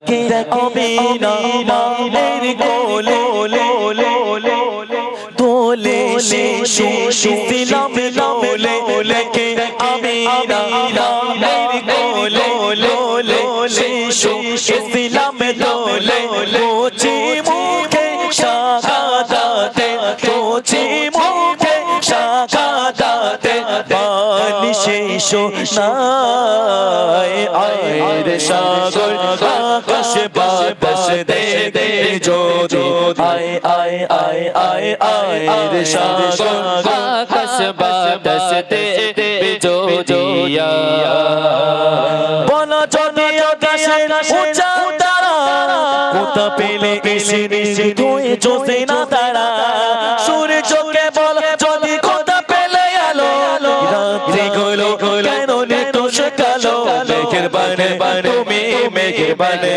কে আমিনা মায়ের কোলে দোলে শিশু ইসলাম দোলে কে আমিনা মায়ের কোলে শিশু ইসলাম দোলে কোচি মুখে শাহাদাতে কোচি মুখে শাহাদাতে বাণী শিশু নাই আয়ের সাগর আকাশ বাতাস দে দে যদি আয় আয় আয় আয় আয়ের সাগর আকাশ বাতাস দে দে যদি বলো যদি আকাশের উঁচা তারা কোথা পেলে এসে এসে তুই জোসে না তারা সূর্যকে বল যদি কোথা পেলে আলো রাত্রি গুলো কেন নিত সে কালো মেঘের বানে তুমি মেঘের বানে